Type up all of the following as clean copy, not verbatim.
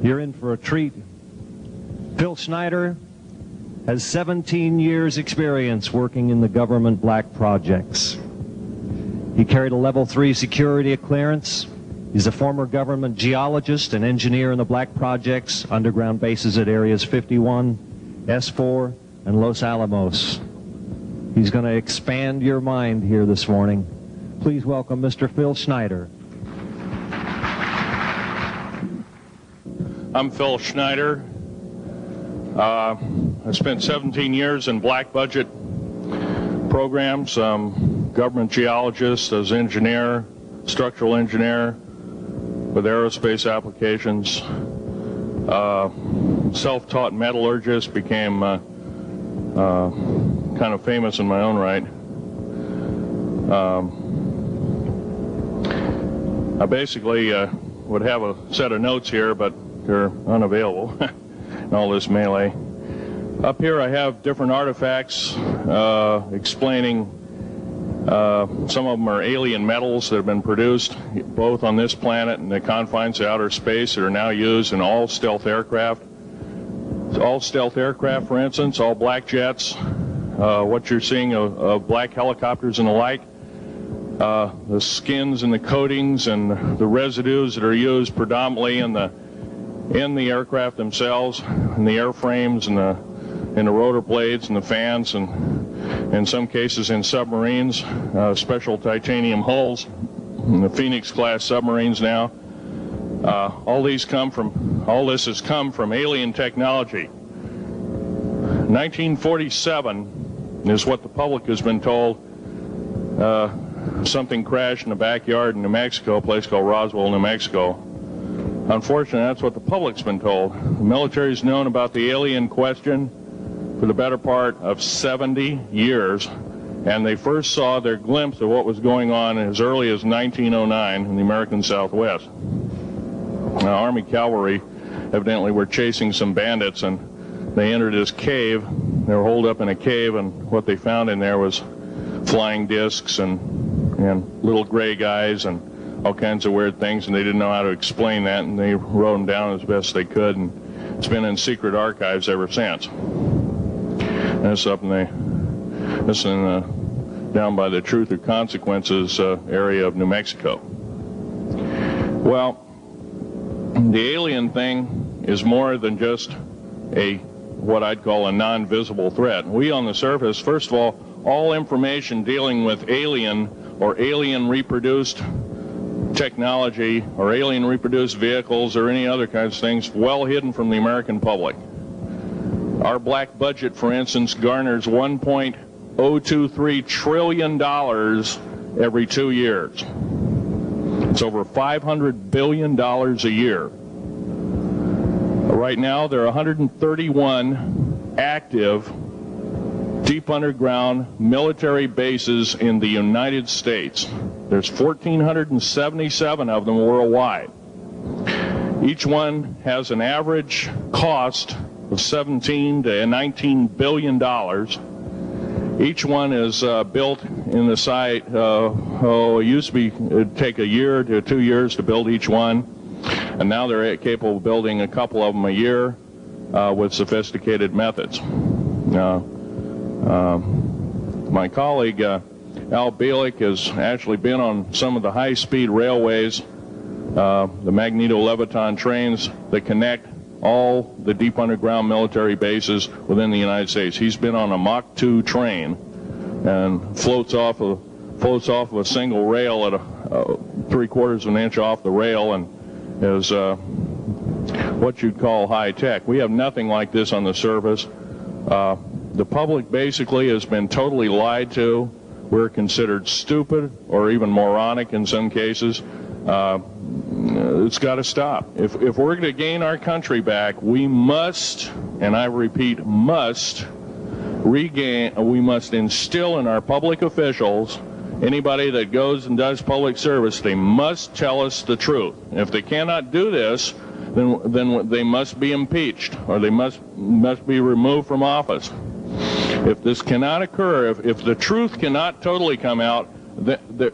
You're in for a treat. Phil Schneider has 17 years experience working in the government black projects. He carried a level 3 security clearance. He's a former government geologist and engineer in the black projects, underground bases at areas 51, S4, and Los Alamos. He's going to expand your mind here this morning. Please welcome Mr. Phil Schneider. I'm Phil Schneider. I spent 17 years in black budget programs, government geologist, as engineer, structural engineer with aerospace applications, self-taught metallurgist, became kind of famous in my own right. I basically would have a set of notes here, but they're unavailable in all this melee. Up here I have different artifacts explaining some of them are alien metals that have been produced both on this planet and the confines of outer space that are now used in all stealth aircraft. All stealth aircraft, for instance, all black jets, what you're seeing of black helicopters and the like, the skins and the coatings and the residues that are used predominantly in the aircraft themselves, in the airframes and the rotor blades and the fans, and in some cases in submarines, special titanium hulls in the Phoenix class submarines now. All this has come from alien technology. 1947 is what the public has been told. Something crashed in the backyard in New Mexico, a place called Roswell, New Mexico. Unfortunately, that's what the public's been told. The military's known about the alien question for the better part of 70 years, and they first saw their glimpse of what was going on as early as 1909 in the American Southwest. Now, Army cavalry evidently were chasing some bandits, and they entered this cave. They were holed up in a cave, and what they found in there was flying discs and little gray guys and all kinds of weird things, and they didn't know how to explain that, and they wrote them down as best they could, and it's been in secret archives ever since. And it's up down by the Truth or Consequences area of New Mexico. Well, the alien thing is more than just what I'd call a non-visible threat. We on the surface, first of all information dealing with alien or alien reproduced technology or alien reproduced vehicles or any other kinds of things well hidden from the American public. Our black budget, for instance, garners $1.023 trillion every 2 years. It's over $500 billion a year. Right now, there are 131 active deep underground military bases in the United States. There's 1,477 of them worldwide. Each one has an average cost of $17 to $19 billion. Each one is built in the site, it used to be, it'd take a year to 2 years to build each one, and now they're capable of building a couple of them a year with sophisticated methods. My colleague Al Bielik has actually been on some of the high-speed railways, the magneto-leviton trains that connect all the deep underground military bases within the United States. He's been on a Mach 2 train and floats off of a single rail at 3/4 of an inch off the rail, and is what you'd call high-tech. We have nothing like this on the surface. The public basically has been totally lied to. We're considered stupid or even moronic in some cases. It's got to stop. If we're going to gain our country back, we must, and I repeat, must instill in our public officials, anybody that goes and does public service, they must tell us the truth. If they cannot do this, then they must be impeached, or they must be removed from office. If this cannot occur, if the truth cannot totally come out, there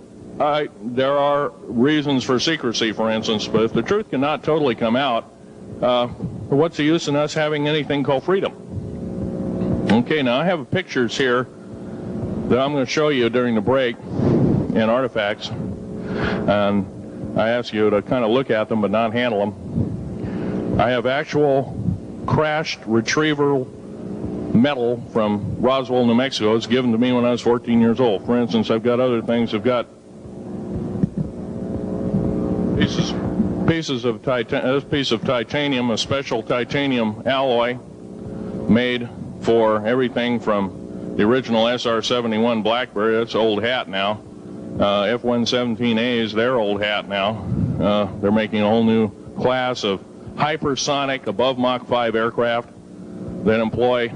are reasons for secrecy, for instance, but if the truth cannot totally come out, what's the use in us having anything called freedom? Okay, now I have pictures here that I'm going to show you during the break in artifacts, and I ask you to kind of look at them but not handle them. I have actual crashed retrieval metal from Roswell, New Mexico. It's given to me when I was 14 years old. For instance, I've got other things. I've got pieces of this piece of titanium, a special titanium alloy made for everything from the original SR-71 Blackberry. That's old hat now. F-117A is their old hat now. They're making a whole new class of hypersonic above Mach 5 aircraft that employ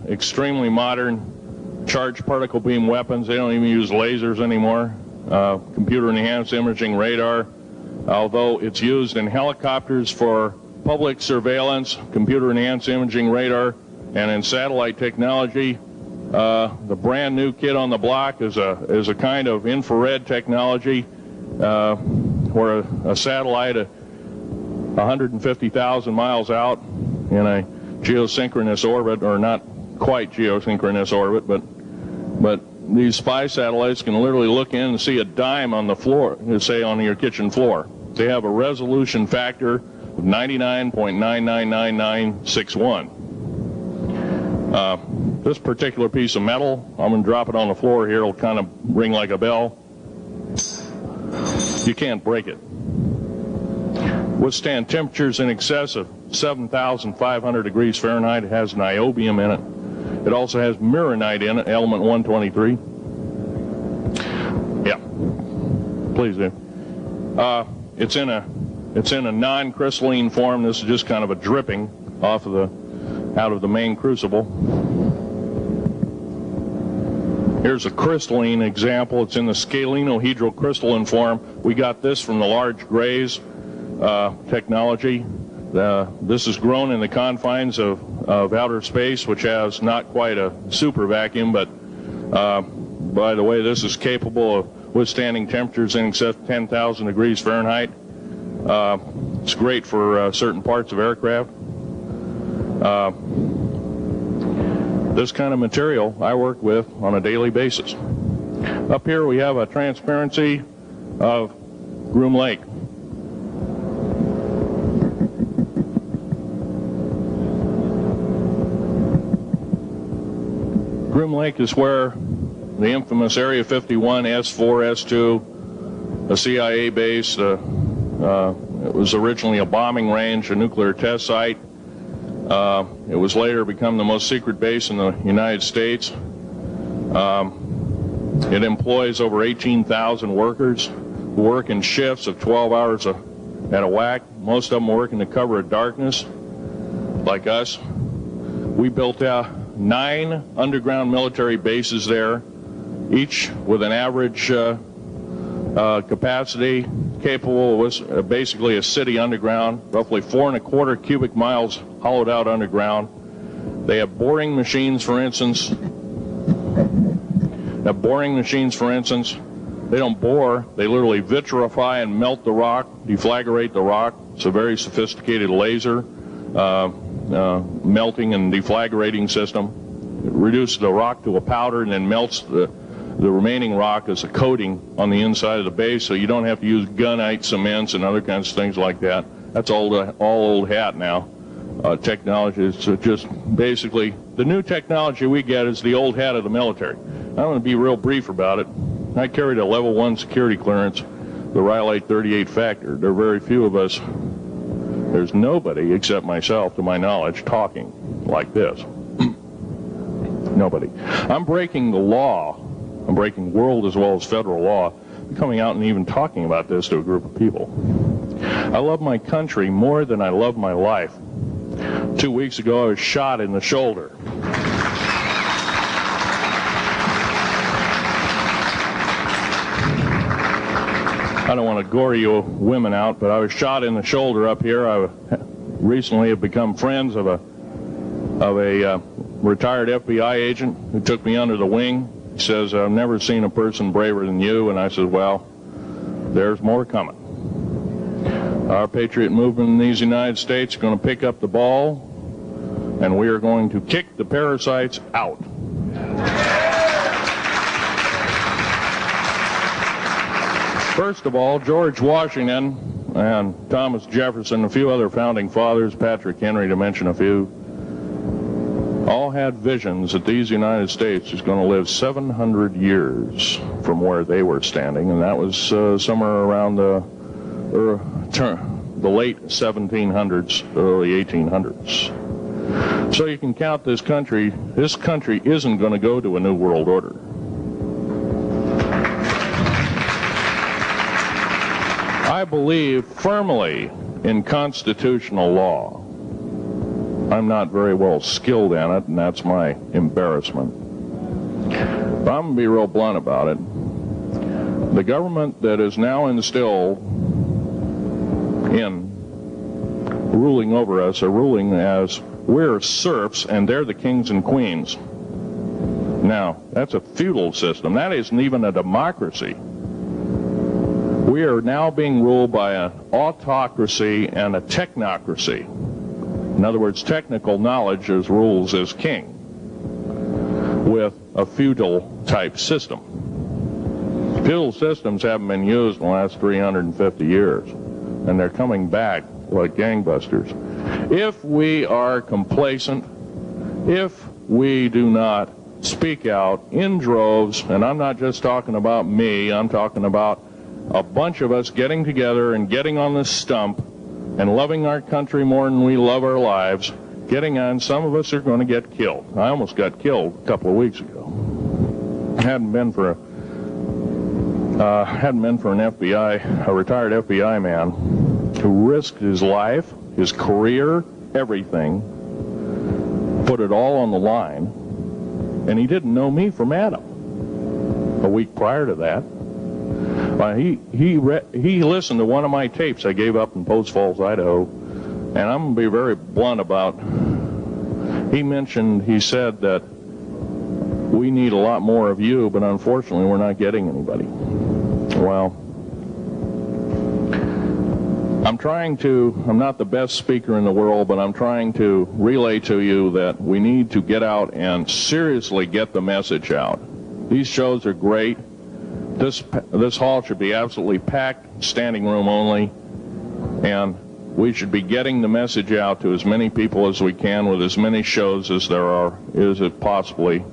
extremely modern charged particle beam weapons. They don't even use lasers anymore. Computer enhanced imaging radar, although it's used in helicopters for public surveillance, computer enhanced imaging radar, and in satellite technology. The brand new kid on the block is a kind of infrared technology where a satellite 150,000 miles out in a geosynchronous orbit, or not quite geosynchronous orbit, but these spy satellites can literally look in and see a dime on the floor, say on your kitchen floor. They have a resolution factor of 99.999961. This particular piece of metal, I'm going to drop it on the floor here. It'll kind of ring like a bell. You can't break it. Withstand temperatures in excess of 7,500 degrees Fahrenheit. It has niobium in it. It also has mironite in it, element 123. Yeah, please do. It's in a non-crystalline form. This is just kind of a dripping out of the main crucible. Here's a crystalline example. It's in the scalenohedral crystalline form. We got this from the large grays technology. This is grown in the confines of outer space, which has not quite a super vacuum, but by the way, this is capable of withstanding temperatures in excess of 10,000 degrees Fahrenheit. It's great for certain parts of aircraft. This kind of material I work with on a daily basis. Up here we have a transparency of Groom Lake. Groom Lake is where the infamous Area 51, S4, S2, a CIA base, it was originally a bombing range, a nuclear test site. It was later become the most secret base in the United States. It employs over 18,000 workers who work in shifts of 12 hours at a whack. Most of them work in the cover of darkness, like us. We built 9 underground military bases there, each with an average capacity capable of basically a city underground, roughly 4¼ cubic miles hollowed out underground. They have boring machines, for instance. They don't bore, they literally vitrify and melt the rock, deflagrate the rock. It's a very sophisticated laser melting and deflagrating system. It reduces the rock to a powder and then melts the remaining rock as a coating on the inside of the base, so you don't have to use gunite cements and other kinds of things like that. That's all old hat now. Technology is just basically the new technology we get is the old hat of the military. I'm going to be real brief about it. I carried a level 1 security clearance, the Rhyolite 38 factor. There are very few of us. There's nobody except myself, to my knowledge, talking like this. Nobody. I'm breaking the law. I'm breaking world as well as federal law, coming out and even talking about this to a group of people. I love my country more than I love my life. 2 weeks ago, I was shot in the shoulder. I don't want to gore you women out, but I was shot in the shoulder up here. I recently have become friends of a retired FBI agent who took me under the wing. He says, I've never seen a person braver than you. And I said, well, there's more coming. Our patriot movement in these United States is going to pick up the ball, and we are going to kick the parasites out. First of all, George Washington and Thomas Jefferson, a few other founding fathers, Patrick Henry to mention a few, all had visions that these United States is going to live 700 years from where they were standing, and that was somewhere around the late 1700s, early 1800s. So you can count this country. This country isn't going to go to a new world order. I believe firmly in constitutional law. I'm not very well skilled in it, and that's my embarrassment. But I'm going to be real blunt about it. The government that is now instilled in ruling over us are ruling as we're serfs and they're the kings and queens. Now, that's a feudal system. That isn't even a democracy. We are now being ruled by an autocracy and a technocracy. In other words, technical knowledge as rules as king, with a feudal type system. Feudal systems haven't been used in the last 350 years, and they're coming back like gangbusters. If we are complacent, if we do not speak out in droves, and I'm not just talking about me, I'm talking about a bunch of us getting together and getting on this stump and loving our country more than we love our lives, getting on, some of us are going to get killed. I almost got killed a couple of weeks ago. Hadn't been for an FBI, a retired FBI man who risked his life, his career, everything, put it all on the line, and he didn't know me from Adam. A week prior to that, he listened to one of my tapes I gave up in Post Falls, Idaho, and I'm going to be very blunt about, he said that we need a lot more of you, but unfortunately we're not getting anybody. Well, I'm not the best speaker in the world, but I'm trying to relay to you that we need to get out and seriously get the message out. These shows are great. This hall should be absolutely packed, standing room only, and we should be getting the message out to as many people as we can with as many shows as there is it possibly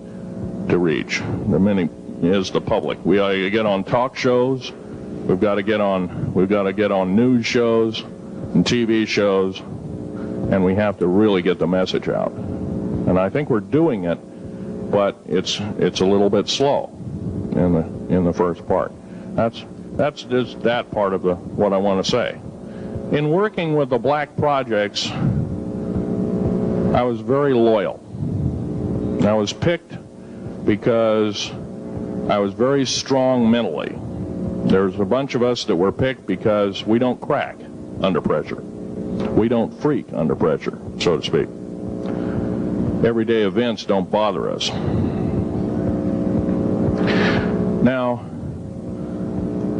to reach. The many is the public. We ought to get on talk shows. We've got to get on news shows and TV shows, and we have to really get the message out. And I think we're doing it, but it's a little bit slow in the first part. That's just that part of what I want to say. In working with the black projects, I was very loyal. I was picked because I was very strong mentally. There's a bunch of us that were picked because we don't crack under pressure. We don't freak under pressure, so to speak. Everyday events don't bother us. Now,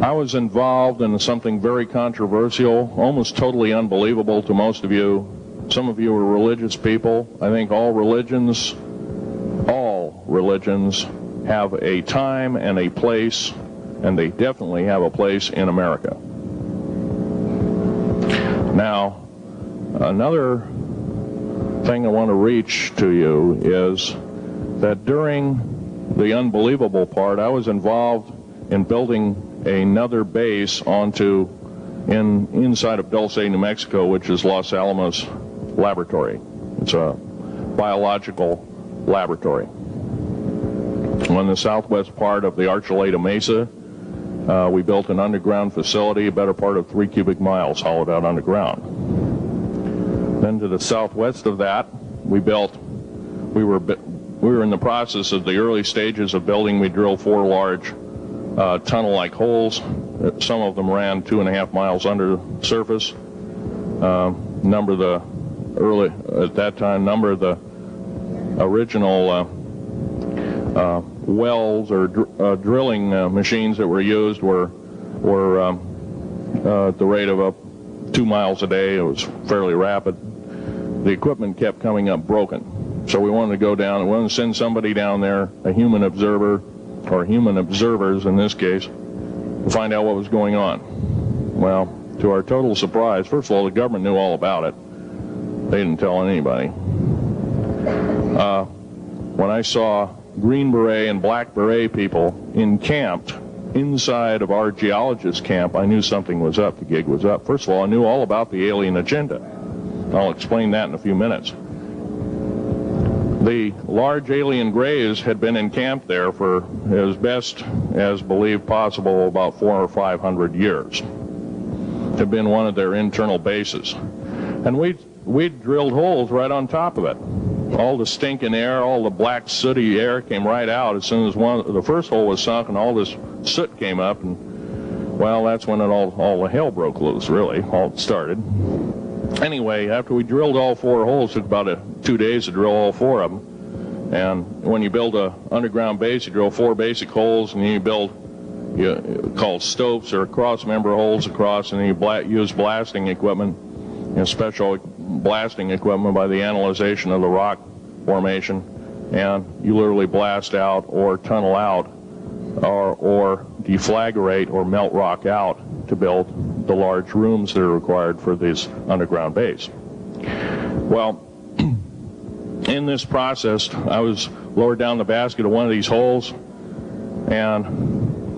I was involved in something very controversial, almost totally unbelievable to most of you. Some of you are religious people. I think all religions have a time and a place, and they definitely have a place in America. Now, another thing I want to reach to you is that during the unbelievable part, I was involved in building another base inside of Dulce, New Mexico, which is Los Alamos Laboratory. It's a biological laboratory. On the southwest part of the Archuleta Mesa, we built an underground facility, a better part of 3 cubic miles hollowed out underground. Then to the southwest of that, we were in the process of the early stages of building. We drilled 4 large tunnel-like holes. Some of them ran 2.5 miles under the surface. Number of the original wells or drilling machines that were used were at the rate of 2 miles a day. It was fairly rapid. The equipment kept coming up broken. So we wanted to go down, we wanted to send somebody down there, a human observer, or human observers in this case, to find out what was going on. Well, to our total surprise, first of all, the government knew all about it. They didn't tell anybody. When I saw Green Beret and Black Beret people encamped inside of our geologist camp, I knew something was up, the gig was up. First of all, I knew all about the alien agenda. I'll explain that in a few minutes. The large alien grays had been encamped there for as best as believed possible about 400 or 500 years. Had been one of their internal bases. And we drilled holes right on top of it. All the stinking air, all the black sooty air came right out as soon as the first hole was sunk, and all this soot came up, and well, that's when all the hell broke loose, really, all started. Anyway, after we drilled all 4 holes, it took about 2 days to drill all 4 of them. And when you build an underground base, you drill 4 basic holes, and then you build called stopes or cross-member holes across, and then you use blasting equipment, special blasting equipment by the analyzation of the rock formation, and you literally blast out or tunnel out or deflagrate or melt rock out to build the large rooms that are required for this underground base. Well, in this process, I was lowered down the basket of one of these holes, and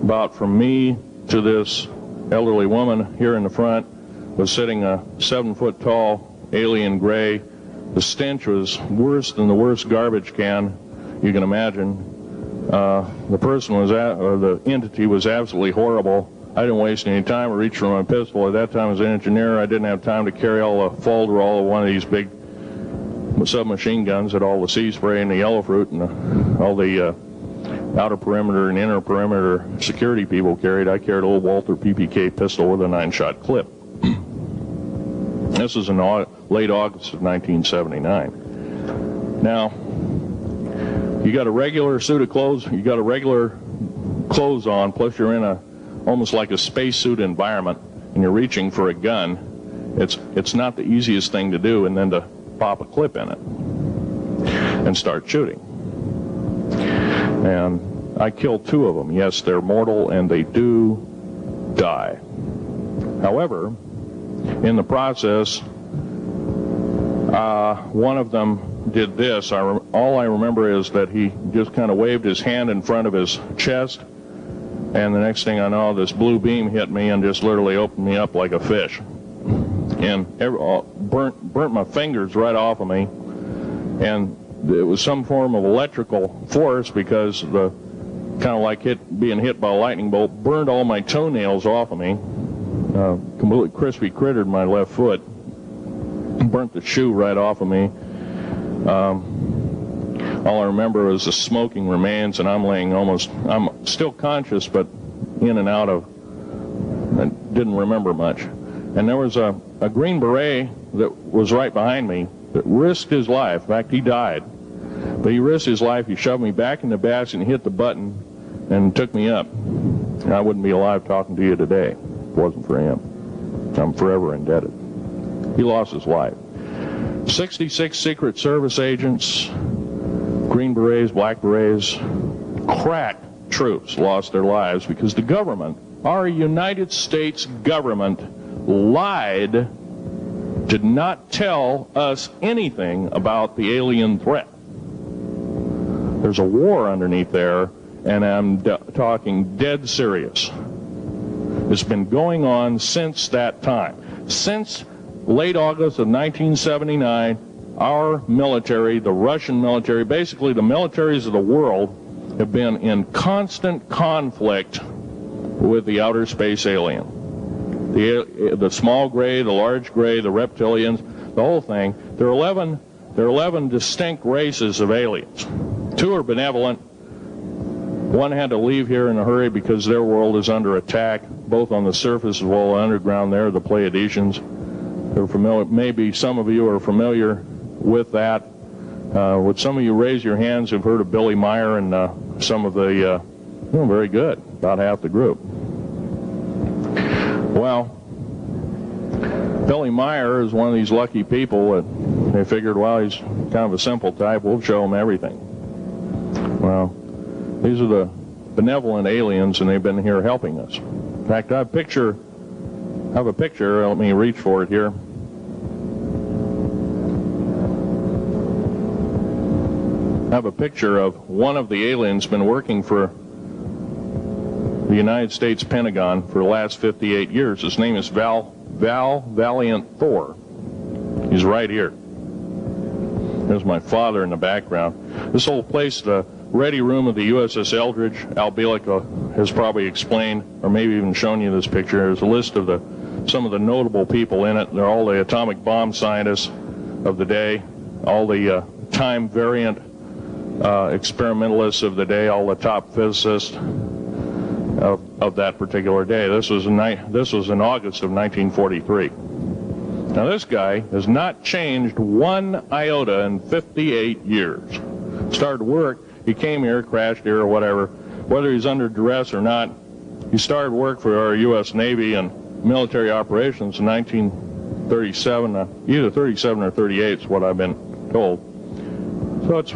about from me to this elderly woman here in the front was sitting a 7-foot-tall alien gray. The stench was worse than the worst garbage can you can imagine. The person was or the entity was absolutely horrible. I didn't waste any time. I reached for my pistol. At that time, as an engineer, I didn't have time to carry all the folderol of one of these big submachine guns that all the sea spray and the yellow fruit and all the outer perimeter and inner perimeter security people carried. I carried a little Walther PPK pistol with a 9-shot clip. This was in late August of 1979. Now, you got a regular suit of clothes, you got a regular clothes on, plus you're in almost like a spacesuit environment, and you're reaching for a gun. It's not the easiest thing to do, and then to pop a clip in it and start shooting. And I killed 2 of them. Yes, they're mortal, and they do die. However, in the process, one of them did this. All I remember is that he just kind of waved his hand in front of his chest, and the next thing I know, this blue beam hit me and just literally opened me up like a fish, and burnt my fingers right off of me. And it was some form of electrical force, because the kind of like being hit by a lightning bolt burned all my toenails off of me. Completely crispy crittered my left foot, burnt the shoe right off of me. All I remember is the smoking remains, and I'm still conscious, but in and out of, I didn't remember much. And there was a Green Beret that was right behind me that risked his life. In fact, he died. But he risked his life. He shoved me back in the basket and hit the button and took me up. And I wouldn't be alive talking to you today if it wasn't for him. I'm forever indebted. He lost his life. 66 Secret Service agents, Green Berets, Black Berets, crack troops lost their lives because the government, our United States government, lied, did not tell us anything about the alien threat. There's a war underneath there, and I'm talking dead serious. It's been going on since that time. Since late August of 1979, our military, the Russian military, basically the militaries of the world, have been in constant conflict with the outer space alien. The small gray, the large gray, the reptilians, the whole thing. There are 11 distinct races of aliens. 2 are benevolent. 1 had to leave here in a hurry because their world is under attack, both on the surface as well as underground. There, the Pleiadians. They're familiar. Maybe some of you are familiar with that. Would some of you raise your hands who've heard of Billy Meyer and some of the, very good, about half the group. Well, Billy Meyer is one of these lucky people that they figured, well, he's kind of a simple type, we'll show him everything. Well, these are the benevolent aliens, and they've been here helping us. In fact, I have a picture, let me reach for it here. I have a picture of one of the aliens been working for the United States Pentagon for the last 58 years. His name is Val Valiant Thor. He's right here. There's my father in the background. This whole place, the ready room of the USS Eldridge, Al Bielek has probably explained, or maybe even shown you this picture. There's a list of some of the notable people in it. They're all the atomic bomb scientists of the day, all the time variant experimentalists of the day, all the top physicists of that particular day. This was in August of 1943. Now this guy has not changed one iota in 58 years. Started work, he came here, crashed here or whatever, whether he's under duress or not. He started work for our U.S. Navy and military operations in 1937, either 37 or 38 is what I've been told. So it's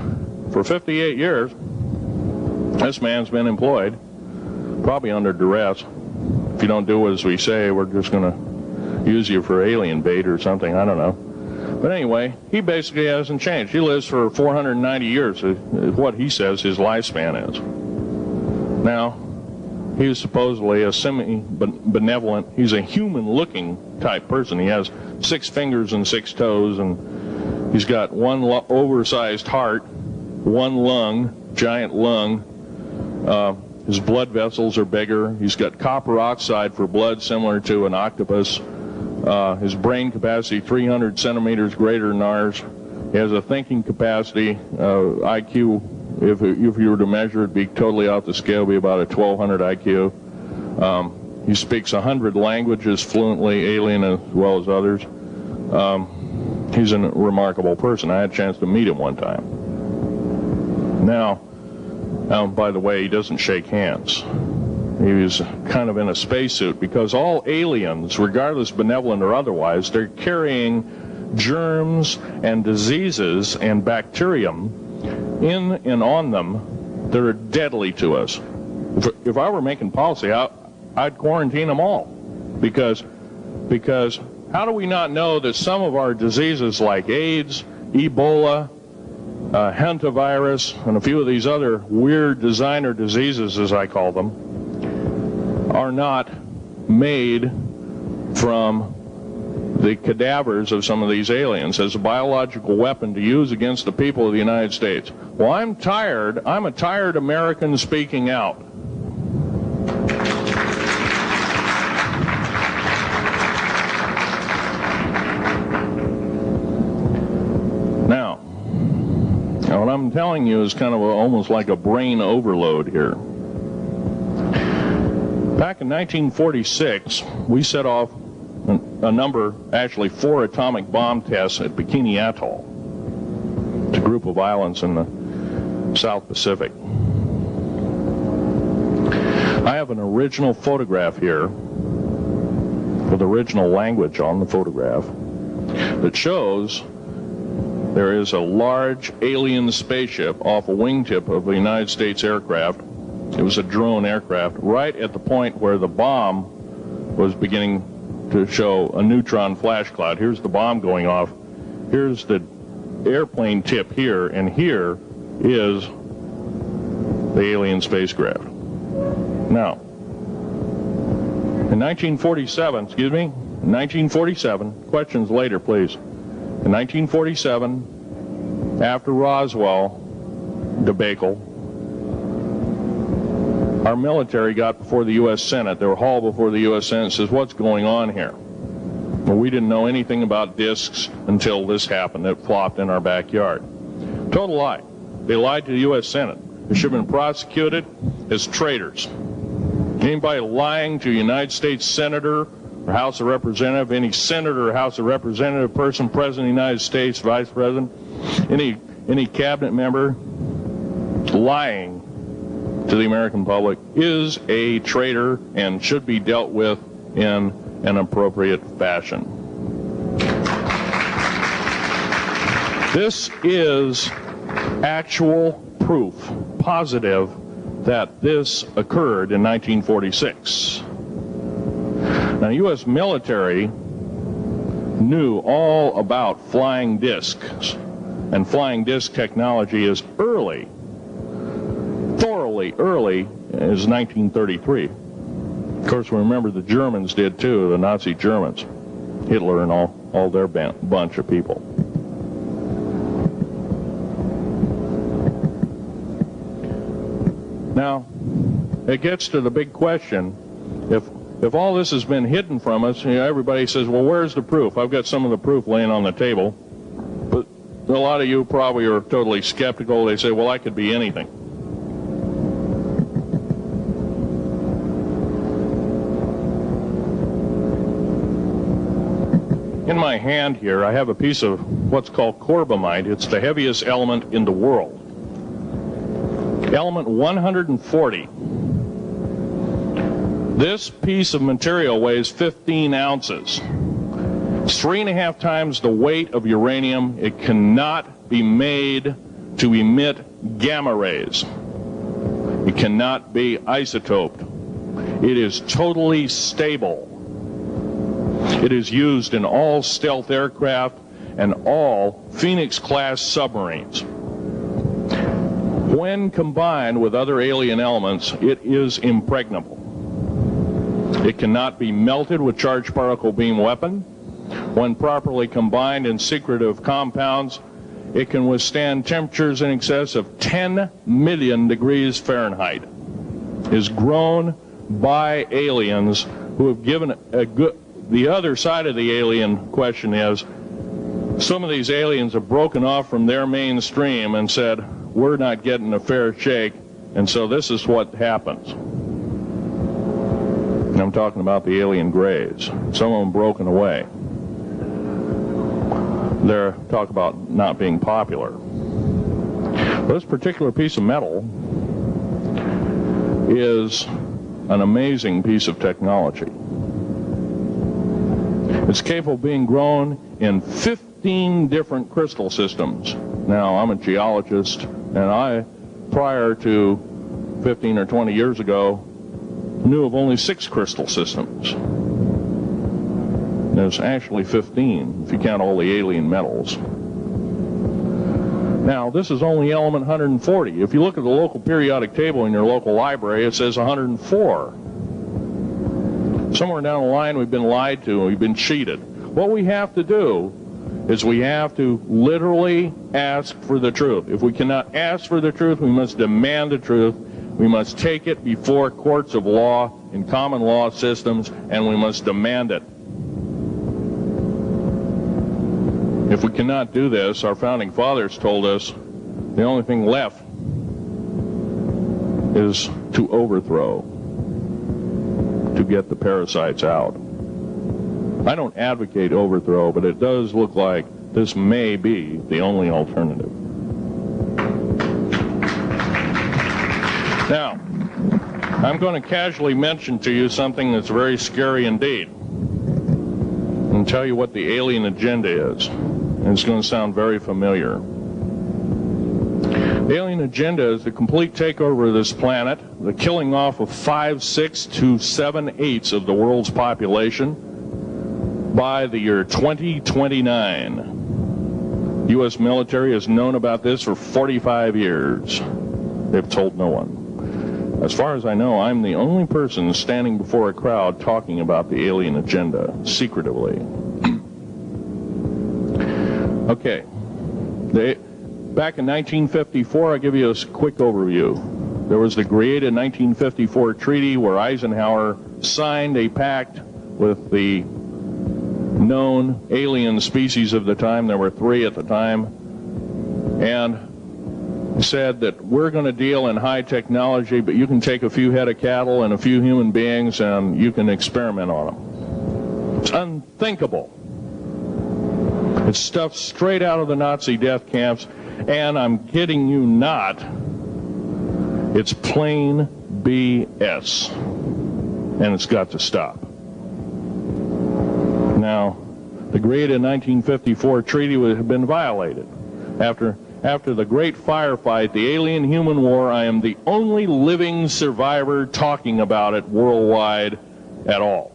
for 58 years, this man's been employed, probably under duress. If you don't do as we say, we're just going to use you for alien bait or something, I don't know. But anyway, he basically hasn't changed. He lives for 490 years, is what he says his lifespan is. Now, he's supposedly a semi-benevolent, he's a human-looking type person. He has 6 fingers and 6 toes, and he's got one oversized heart, one lung, giant lung. His blood vessels are bigger. He's got copper oxide for blood, similar to an octopus. His brain capacity 300 centimeters greater than ours. He has a thinking capacity, IQ, if you were to measure it, be totally off the scale, be about a 1200 IQ. He speaks 100 languages fluently, alien as well as others. He's a remarkable person. I had a chance to meet him one time. Now, by the way, he doesn't shake hands. He was kind of in a spacesuit, because all aliens, regardless benevolent or otherwise, they're carrying germs and diseases and bacterium in and on them that are deadly to us. If I were making policy, I'd quarantine them all, because how do we not know that some of our diseases like AIDS, Ebola, hantavirus, and a few of these other weird designer diseases, as I call them, are not made from the cadavers of some of these aliens as a biological weapon to use against the people of the United States? Well, I'm a tired American speaking out. Now, what I'm telling you is kind of almost like a brain overload here. Back in 1946, we set off a number, actually 4 atomic bomb tests at Bikini Atoll. It's a group of islands in the South Pacific. I have an original photograph here with original language on the photograph that shows there is a large alien spaceship off a wingtip of a United States aircraft. It was a drone aircraft, right at the point where the bomb was beginning to show a neutron flash cloud. Here's the bomb going off. Here's the airplane tip here, and here is the alien spacecraft. Now, in 1947, questions later, please. In 1947, after Roswell debacle, our military got before the U.S. Senate. They were hauled before the U.S. Senate and says, what's going on here? Well, we didn't know anything about discs until this happened. It flopped in our backyard. Total lie. They lied to the U.S. Senate. They should have been prosecuted as traitors. Anybody lying to a United States Senator or House of Representative, any Senator or House of Representative person, President of the United States, Vice President, any cabinet member lying to the American public is a traitor and should be dealt with in an appropriate fashion. This is actual proof, positive, that this occurred in 1946. Now, U.S. military knew all about flying discs, and flying disc technology is early, thoroughly early, as 1933. Of course, we remember the Germans did too, the Nazi Germans, Hitler and all their bunch of people. Now, it gets to the big question. If all this has been hidden from us, you know, everybody says, well, where's the proof? I've got some of the proof laying on the table. But a lot of you probably are totally skeptical. They say, well, I could be anything. In my hand here, I have a piece of what's called corbamide. It's the heaviest element in the world. Element 140. This piece of material weighs 15 ounces. It's 3.5 times the weight of uranium. It cannot be made to emit gamma rays. It cannot be isotoped. It is totally stable. It is used in all stealth aircraft and all Phoenix-class submarines. When combined with other alien elements, it is impregnable. It cannot be melted with charged particle beam weapon. When properly combined in secretive compounds, it can withstand temperatures in excess of 10 million degrees Fahrenheit. It is grown by aliens who have given a good... The other side of the alien question is, some of these aliens have broken off from their mainstream and said, we're not getting a fair shake, and so this is what happens. And I'm talking about the alien grays. Some of them broken away. They're talk about not being popular. This particular piece of metal is an amazing piece of technology. It's capable of being grown in 15 different crystal systems. Now, I'm a geologist, and I, prior to 15 or 20 years ago, knew of only 6 crystal systems. There's actually 15, if you count all the alien metals. Now, this is only element 140. If you look at the local periodic table in your local library, it says 104. Somewhere down the line, we've been lied to, we've been cheated. What we have to do is we have to literally ask for the truth. If we cannot ask for the truth, we must demand the truth. We must take it before courts of law in common law systems, and we must demand it. If we cannot do this, our founding fathers told us the only thing left is to overthrow, to get the parasites out. I don't advocate overthrow, but it does look like this may be the only alternative. Now, I'm going to casually mention to you something that's very scary indeed, and tell you what the alien agenda is. And it's going to sound very familiar. The alien agenda is the complete takeover of this planet, the killing off of 5/6 to 7/8 of the world's population by the year 2029. U.S. military has known about this for 45 years. They've told no one. As far as I know, I'm the only person standing before a crowd talking about the alien agenda, secretively. Okay. Back in 1954, I'll give you a quick overview. There was the created 1954 treaty where Eisenhower signed a pact with the known alien species of the time. There were 3 at the time. And said that we're going to deal in high technology, but you can take a few head of cattle and a few human beings and you can experiment on them. It's unthinkable. It's stuff straight out of the Nazi death camps, and I'm kidding you not, it's plain BS, and it's got to stop. Now, the created 1954 treaty had been violated. After the great firefight, the alien-human war, I am the only living survivor talking about it worldwide at all.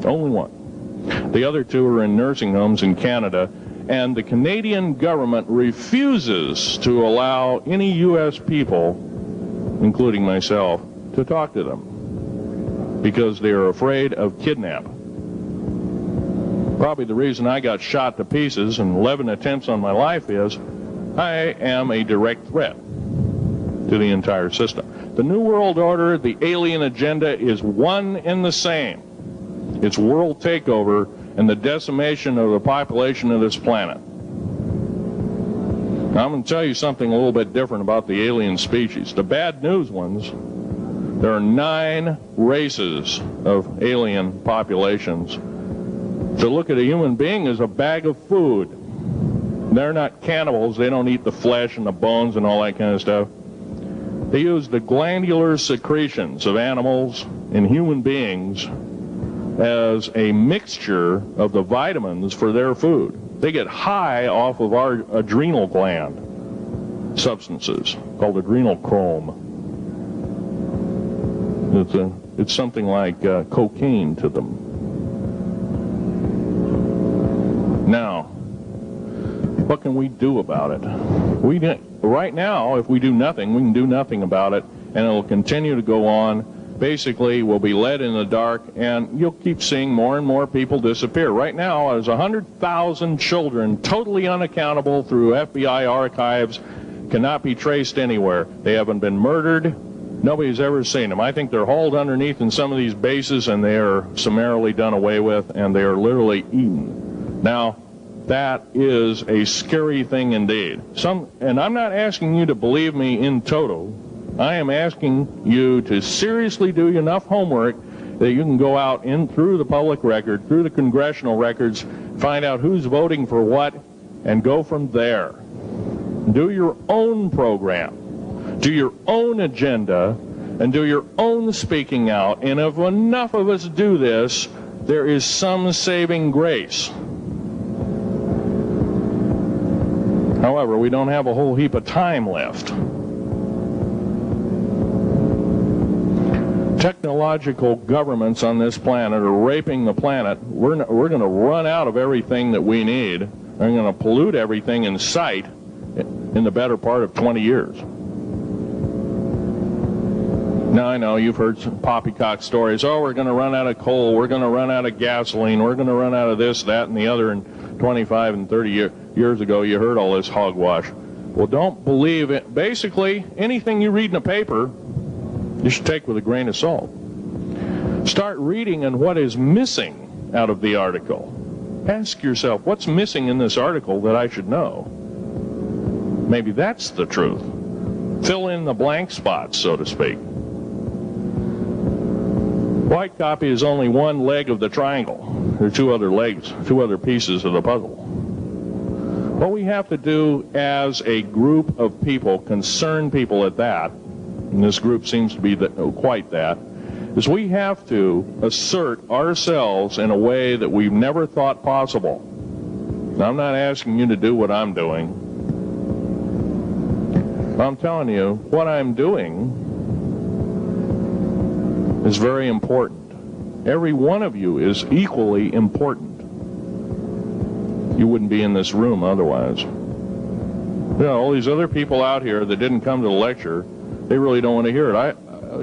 Only one. The other two are in nursing homes in Canada, and the Canadian government refuses to allow any U.S. people, including myself, to talk to them because they are afraid of kidnap. Probably the reason I got shot to pieces and 11 attempts on my life is I am a direct threat to the entire system. The New World Order, the alien agenda is one and the same. It's world takeover and the decimation of the population of this planet. Now, I'm going to tell you something a little bit different about the alien species. The bad news ones, there are 9 races of alien populations. To look at a human being as a bag of food. They're not cannibals. They don't eat the flesh and the bones and all that kind of stuff. They use the glandular secretions of animals and human beings as a mixture of the vitamins for their food. They get high off of our adrenal gland substances called adrenal chrome. It's something like cocaine to them. Now, what can we do about it? Right now, if we do nothing, we can do nothing about it, and it'll continue to go on. Basically, we'll be led in the dark, and you'll keep seeing more and more people disappear. Right now, there's 100,000 children totally unaccountable through FBI archives, cannot be traced anywhere. They haven't been murdered. Nobody's ever seen them. I think they're hauled underneath in some of these bases, and they are summarily done away with, and they are literally eaten. Now, that is a scary thing indeed. And I'm not asking you to believe me in toto. I am asking you to seriously do enough homework that you can go out in through the public record, through the congressional records, find out who's voting for what, and go from there. Do your own program. Do your own agenda, and do your own speaking out. And if enough of us do this, there is some saving grace. However, we don't have a whole heap of time left. Technological governments on this planet are raping the planet. We're going to run out of everything that we need. They're going to pollute everything in sight in the better part of 20 years. Now, I know you've heard some poppycock stories. Oh, we're going to run out of coal. We're going to run out of gasoline. We're going to run out of this, that, and the other. And 25 and 30 years ago, you heard all this hogwash. Well, don't believe it. Basically, anything you read in a paper, you should take with a grain of salt. Start reading on what is missing out of the article. Ask yourself, what's missing in this article that I should know? Maybe that's the truth. Fill in the blank spots, so to speak. White copy is only one leg of the triangle. There are 2 other legs, 2 other pieces of the puzzle. What we have to do as a group of people, concerned people at that, and this group seems to be quite that, is we have to assert ourselves in a way that we've never thought possible. Now, I'm not asking you to do what I'm doing. I'm telling you, what I'm doing is very important. Every one of you is equally important. You wouldn't be in this room otherwise. You know, all these other people out here that didn't come to the lecture, they really don't want to hear it.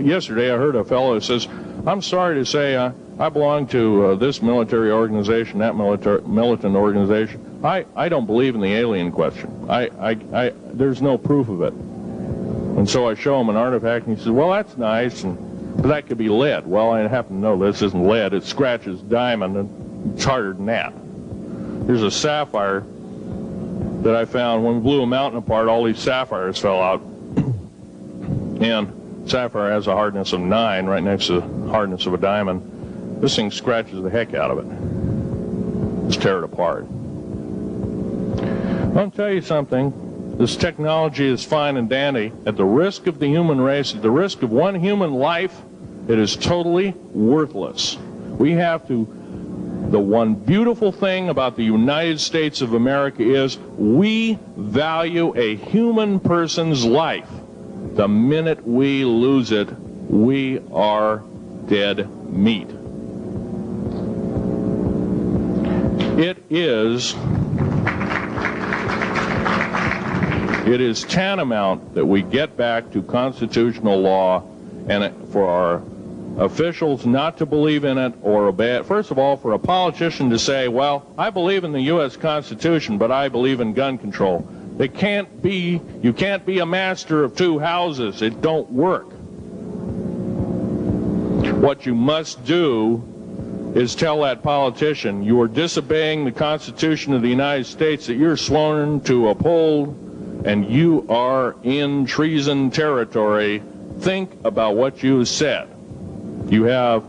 Yesterday I heard a fellow who says, I'm sorry to say I belong to this military organization, that militant organization. I don't believe in the alien question. There's no proof of it. And so I show him an artifact, and he says, well, that's nice, but that could be lead. Well, I happen to know this isn't lead. It scratches diamond, and it's harder than that. Here's a sapphire that I found. When we blew a mountain apart, all these sapphires fell out. And sapphire has a hardness of 9 right next to the hardness of a diamond. This thing scratches the heck out of it. Just tear it apart. I'll tell you something. This technology is fine and dandy. At the risk of the human race, at the risk of one human life, it is totally worthless. We have to The one beautiful thing about the United States of America is we value a human person's life. The minute we lose it, we are dead meat. It is tantamount that we get back to constitutional law, and for our officials not to believe in it or obey it. First of all, for a politician to say, well, I believe in the U.S. Constitution, but I believe in gun control. You can't be a master of two houses. It don't work. What you must do is tell that politician you are disobeying the Constitution of the United States that you're sworn to uphold, and you are in treason territory. Think about what you said. You have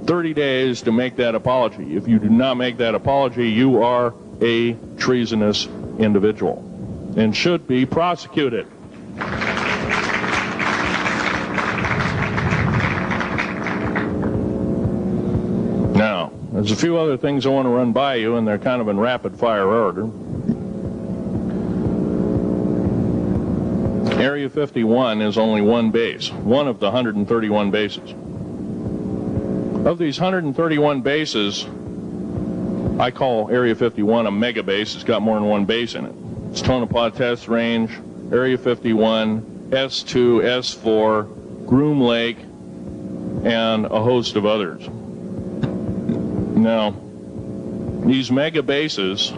30 days to make that apology. If you do not make that apology, you are a treasonous individual and should be prosecuted. Now, there's a few other things I want to run by you, and they're kind of in rapid fire order. Area 51 is only one base, one of the 131 bases. Of these 131 bases, I call Area 51 a mega base. It's got more than one base in it. It's Tonopah Test Range, Area 51, S2, S4, Groom Lake, and a host of others. Now, these mega bases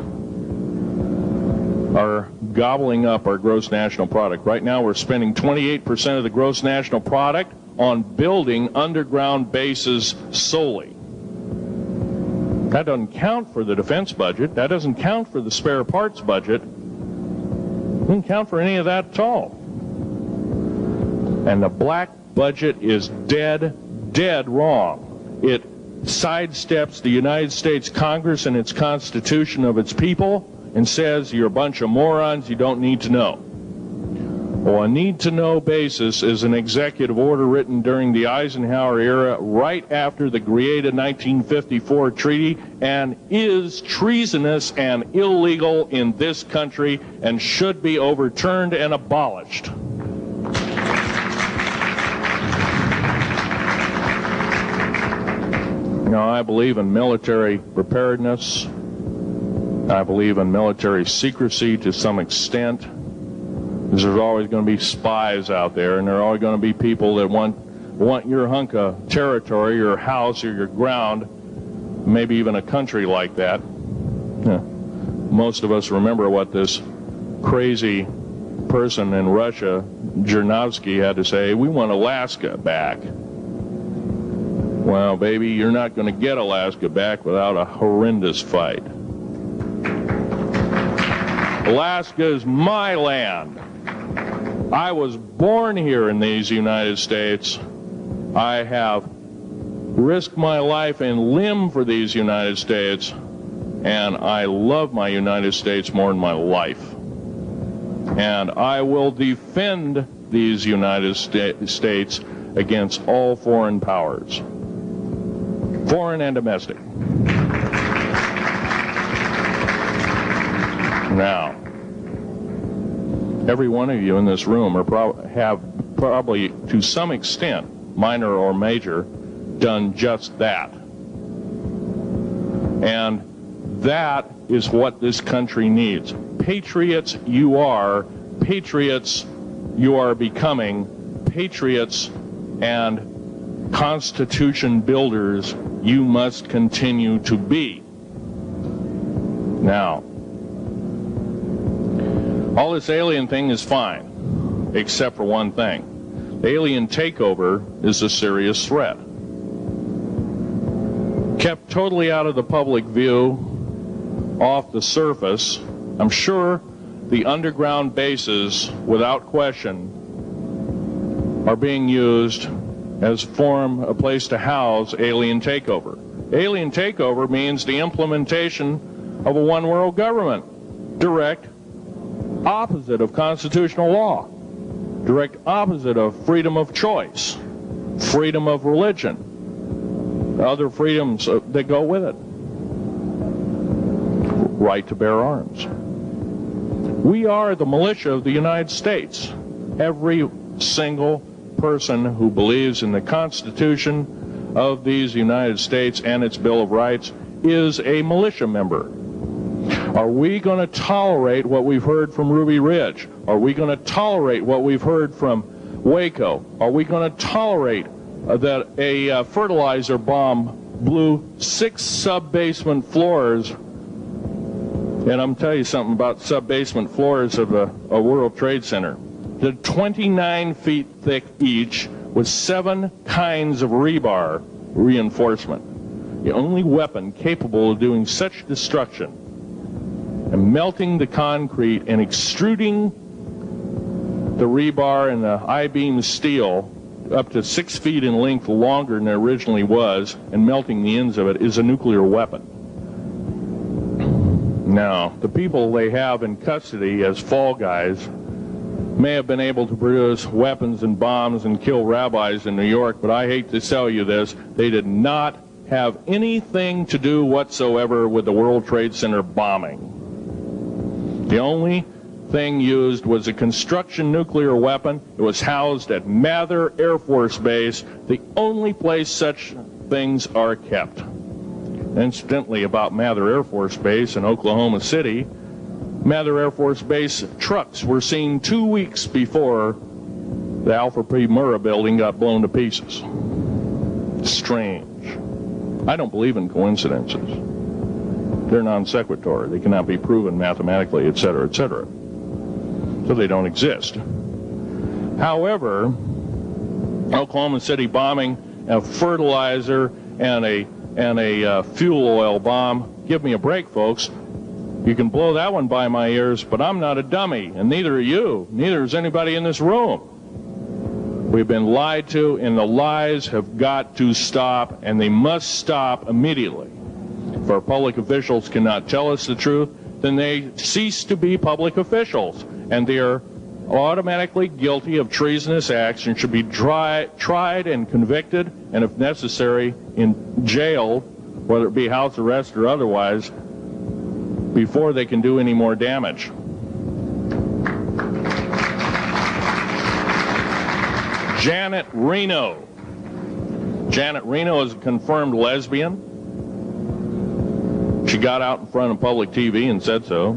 are gobbling up our gross national product. Right now we're spending 28% of the gross national product on building underground bases solely. That doesn't count for the defense budget. That doesn't count for the spare parts budget. Doesn't count for any of that at all. And the black budget is dead wrong. It sidesteps the United States Congress and its Constitution of its people and says you're a bunch of morons, you don't need to know. Well, a need-to-know basis is an executive order written during the Eisenhower era right after the Greada 1954 treaty, and is treasonous and illegal in this country and should be overturned and abolished. Now, I believe in military preparedness. I believe in military secrecy to some extent. There's always going to be spies out there, and there are always going to be people that want your hunk of territory, your house, or your ground, maybe even a country like that. Most of us remember what this crazy person in Russia, Zhirinovsky, had to say. We want Alaska back. Well, baby, you're not going to get Alaska back without a horrendous fight. Alaska is my land. I was born here in these United States. I have risked my life and limb for these United States, and I love my United States more than my life. And I will defend these United States against all foreign powers, foreign and domestic. Now, every one of you in this room have probably, to some extent, minor or major, done just that. And that is what this country needs. Patriots you are. Patriots you are becoming. Patriots and Constitution builders you must continue to be. Now, all this alien thing is fine, except for one thing. The alien takeover is a serious threat. Kept totally out of the public view, off the surface, I'm sure the underground bases, without question, are being used as a place to house alien takeover. Alien takeover means the implementation of a one-world government. Direct opposite of constitutional law, direct opposite of freedom of choice, freedom of religion, other freedoms that go with it. right to bear arms. We are the militia of the United States. Every single person who believes in the Constitution of these United States and its Bill of Rights is a militia member. Are we going to tolerate what we've heard from Ruby Ridge? Are we going to tolerate what we've heard from Waco? Are we going to tolerate that a fertilizer bomb blew 6 sub-basement floors? And I'm telling you something about sub-basement floors of a World Trade Center. They're 29 feet thick each with 7 kinds of rebar reinforcement. The only weapon capable of doing such destruction and melting the concrete and extruding the rebar and the I-beam steel up to 6 feet in length longer than it originally was and melting the ends of it is a nuclear weapon. Now, the people they have in custody as fall guys may have been able to produce weapons and bombs and kill rabbis in New York, but I hate to tell you this, they did not have anything to do whatsoever with the World Trade Center bombing. The only thing used was a construction nuclear weapon. It was housed at Mather Air Force Base, the only place such things are kept. Incidentally, about Mather Air Force Base in Oklahoma City, Mather Air Force Base trucks were seen 2 weeks before the Alfred P. Murrah building got blown to pieces. Strange. I don't believe in coincidences. They're non sequitur. They cannot be proven mathematically, etc., etc. So they don't exist. However, Oklahoma City bombing a fertilizer and a fuel oil bomb, give me a break, folks. You can blow that one by my ears, but I'm not a dummy, and neither are you. Neither is anybody in this room. We've been lied to, and the lies have got to stop, and they must stop immediately. If our public officials cannot tell us the truth, then they cease to be public officials, and they are automatically guilty of treasonous acts and should be tried and convicted, and if necessary, in jail, whether it be house arrest or otherwise, before they can do any more damage. Janet Reno. Janet Reno is a confirmed lesbian. She got out in front of public TV and said so.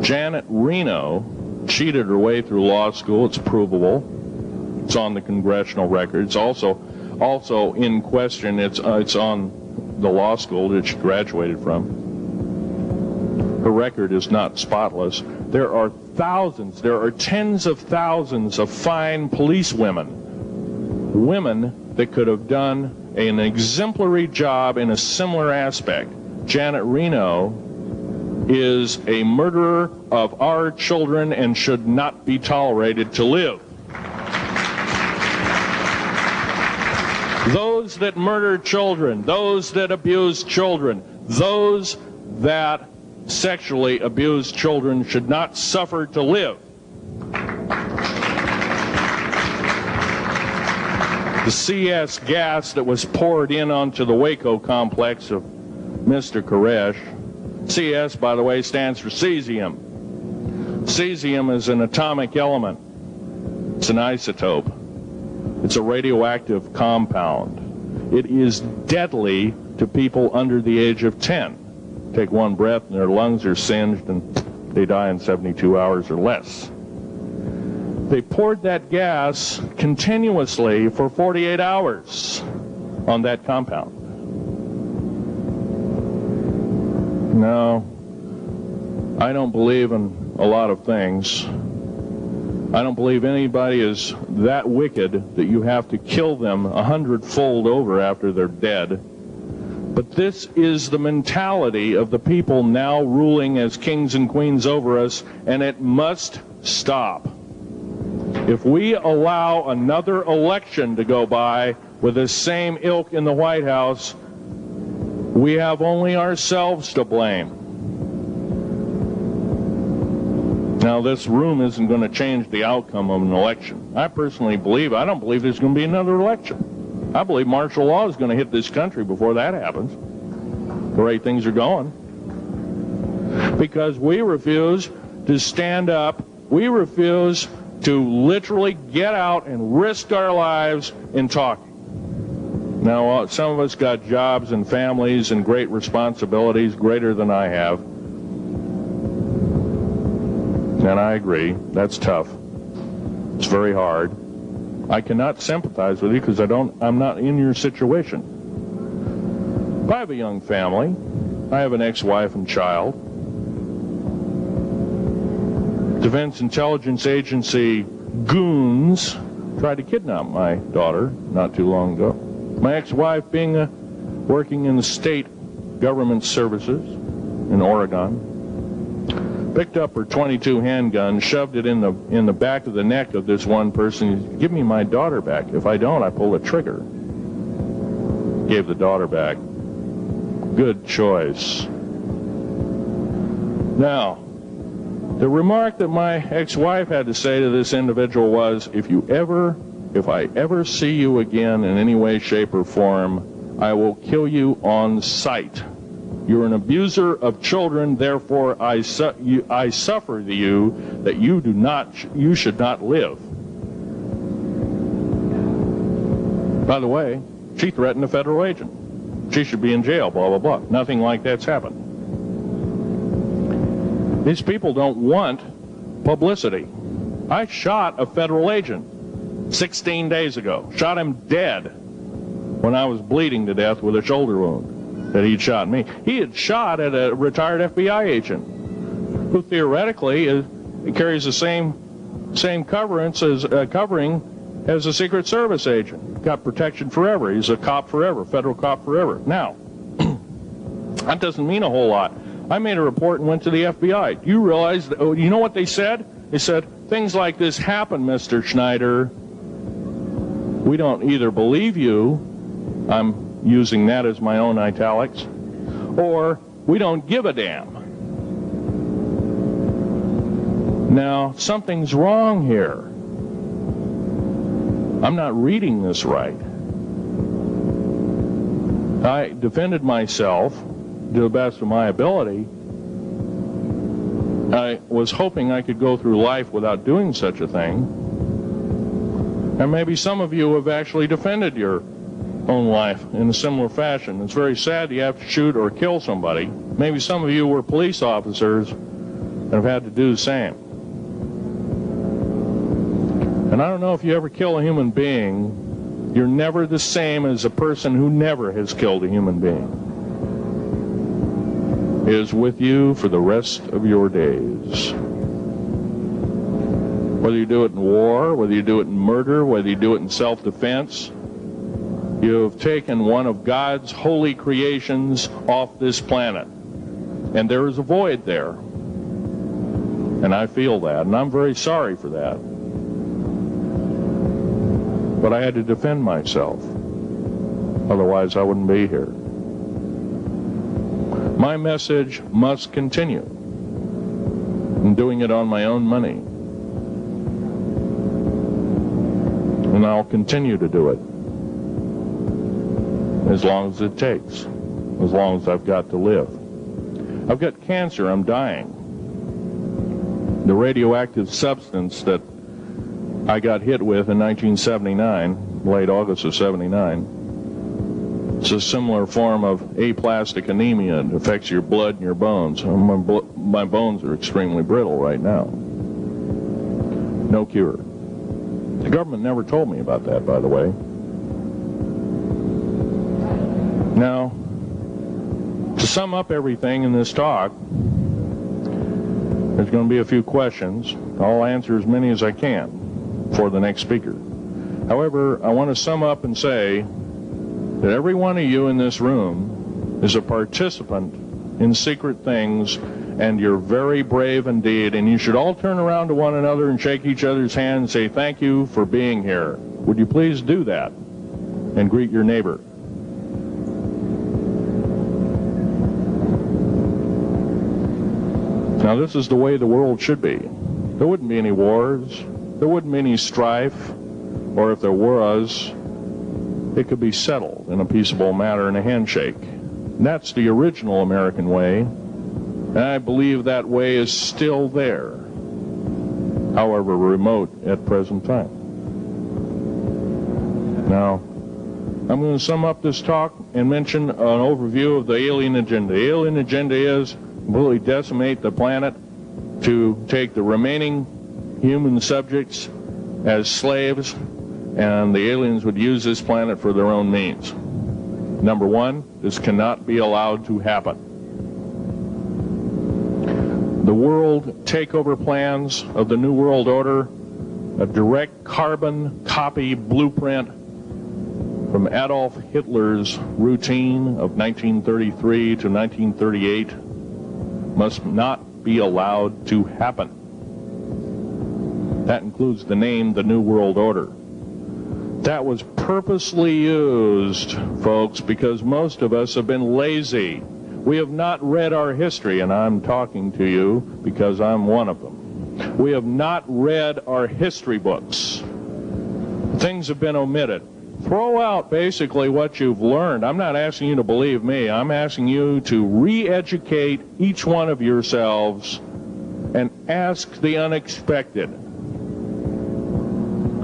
Janet Reno cheated her way through law school. It's provable. It's on the congressional record. It's also in question. It's on the law school that she graduated from. Her record is not spotless. There are thousands, there are tens of thousands of fine police women that could have done an exemplary job in a similar aspect. Janet Reno is a murderer of our children and should not be tolerated to live. Those that murder children, those that abuse children, those that sexually abused children should not suffer to live. The CS gas that was poured in onto the Waco complex of Mr. Koresh, CS, by the way, stands for cesium. Cesium is an atomic element. It's an isotope. It's a radioactive compound. It is deadly to people under the age of 10. Take one breath and their lungs are singed and they die in 72 hours or less. They poured that gas continuously for 48 hours on that compound. No, I don't believe in a lot of things. I don't believe anybody is that wicked that you have to kill them 100-fold over after they're dead. But this is the mentality of the people now ruling as kings and queens over us, and it must stop. If we allow another election to go by with the same ilk in the White House, we have only ourselves to blame. Now, this room isn't going to change the outcome of an election. I personally believe, I don't believe there's going to be another election. I believe martial law is going to hit this country before that happens, the way things are going. because we refuse to stand up. We refuse to literally get out and risk our lives in talking. Now, some of us got jobs and families and great responsibilities, greater than I have. And I agree, that's tough. It's very hard. I cannot sympathize with you because I'm not in your situation. I have a young family. I have an ex-wife and child. Defense Intelligence Agency goons tried to kidnap my daughter not too long ago. My ex-wife, being working in the state government services in Oregon, picked up her .22 handgun, shoved it in the back of the neck of this one person. Give me my daughter back. If I don't, I pull the trigger. Gave the daughter back. Good choice. Now, the remark that my ex-wife had to say to this individual was, if I ever see you again in any way, shape, or form, I will kill you on sight. You're an abuser of children, therefore I suffer you that you should not live. By the way, she threatened a federal agent. She should be in jail, blah, blah, blah. Nothing like that's happened. These people don't want publicity. I shot a federal agent 16 days ago. Shot him dead when I was bleeding to death with a shoulder wound that he'd shot me. He had shot at a retired FBI agent who theoretically carries the same covering as a Secret Service agent. Got protection forever. He's a cop forever, federal cop forever. Now, that doesn't mean a whole lot. I made a report and went to the FBI. Do you realize, you know what they said? They said, things like this happen, Mr. Schneider. We don't either believe you, I'm using that as my own italics, or we don't give a damn. Now, something's wrong here. I'm not reading this right. I defended myself to the best of my ability. I was hoping I could go through life without doing such a thing. And maybe some of you have actually defended your own life in a similar fashion. It's very sad you have to shoot or kill somebody. Maybe some of you were police officers and have had to do the same. And I don't know if you ever kill a human being, you're never the same as a person who never has killed a human being. It is with you for the rest of your days. Whether you do it in war, whether you do it in murder, whether you do it in self-defense, you have taken one of God's holy creations off this planet. And there is a void there. And I feel that, and I'm very sorry for that. But I had to defend myself. Otherwise, I wouldn't be here. My message must continue. I'm doing it on my own money. And I'll continue to do it. As long as it takes. As long as I've got to live. I've got cancer. I'm dying. The radioactive substance that I got hit with in 1979, late August of 79, it's a similar form of aplastic anemia. It affects your blood and your bones. My bones are extremely brittle right now. No cure. The government never told me about that, by the way. Now, to sum up everything in this talk, there's going to be a few questions. I'll answer as many as I can for the next speaker. However, I want to sum up and say that every one of you in this room is a participant in secret things, and you're very brave indeed, and you should all turn around to one another and shake each other's hand and say thank you for being here. Would you please do that and greet your neighbor? Now, this is the way the world should be. There wouldn't be any wars. There wouldn't be any strife. Or if there was, it could be settled in a peaceable manner in a handshake. And that's the original American way. And I believe that way is still there, however remote at present time. Now, I'm going to sum up this talk and mention an overview of the alien agenda. The alien agenda is completely decimate the planet, to take the remaining human subjects as slaves, and the aliens would use this planet for their own means. Number one, this cannot be allowed to happen. The world takeover plans of the New World Order, a direct carbon copy blueprint from Adolf Hitler's routine of 1933 to 1938, must not be allowed to happen. That includes the name, the New World Order. That was purposely used, folks, because most of us have been lazy. We have not read our history, and I'm talking to you because I'm one of them. We have not read our history books. Things have been omitted. Throw out basically what you've learned. I'm not asking you to believe me. I'm asking you to re-educate each one of yourselves and ask the unexpected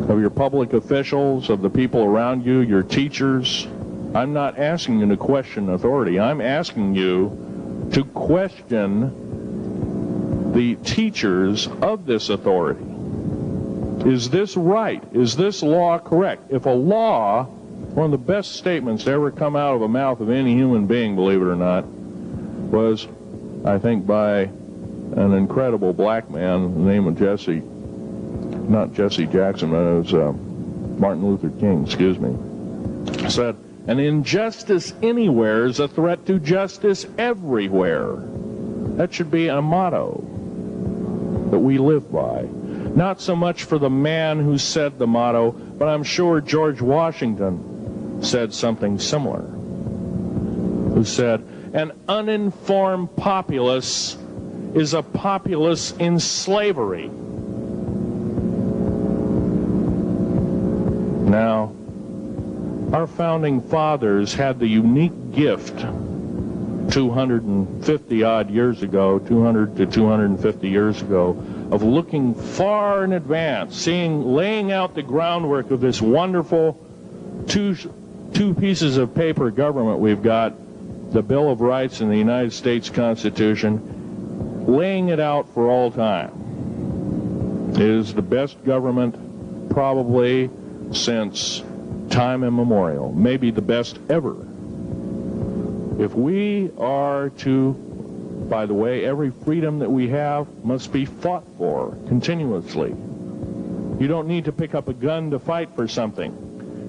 of your public officials, of the people around you, your teachers. I'm not asking you to question authority. I'm asking you to question the teachers of this authority. Is this right? Is this law correct? If a law, one of the best statements to ever come out of the mouth of any human being, believe it or not, was, I think, by an incredible black man, the name of Jesse, not Jesse Jackson, but it was Martin Luther King, excuse me, said, an injustice anywhere is a threat to justice everywhere. That should be a motto that we live by. Not so much for the man who said the motto, but I'm sure George Washington said something similar, who said, an uninformed populace is a populace in slavery. Now, our founding fathers had the unique gift 250 odd years ago, 200 to 250 years ago, of looking far in advance, laying out the groundwork of this wonderful two pieces of paper government we've got, the Bill of Rights and the United States Constitution, laying it out for all time. It is the best government probably since time immemorial, maybe the best ever. If we are to, by the way, every freedom that we have must be fought for continuously. You don't need to pick up a gun to fight for something.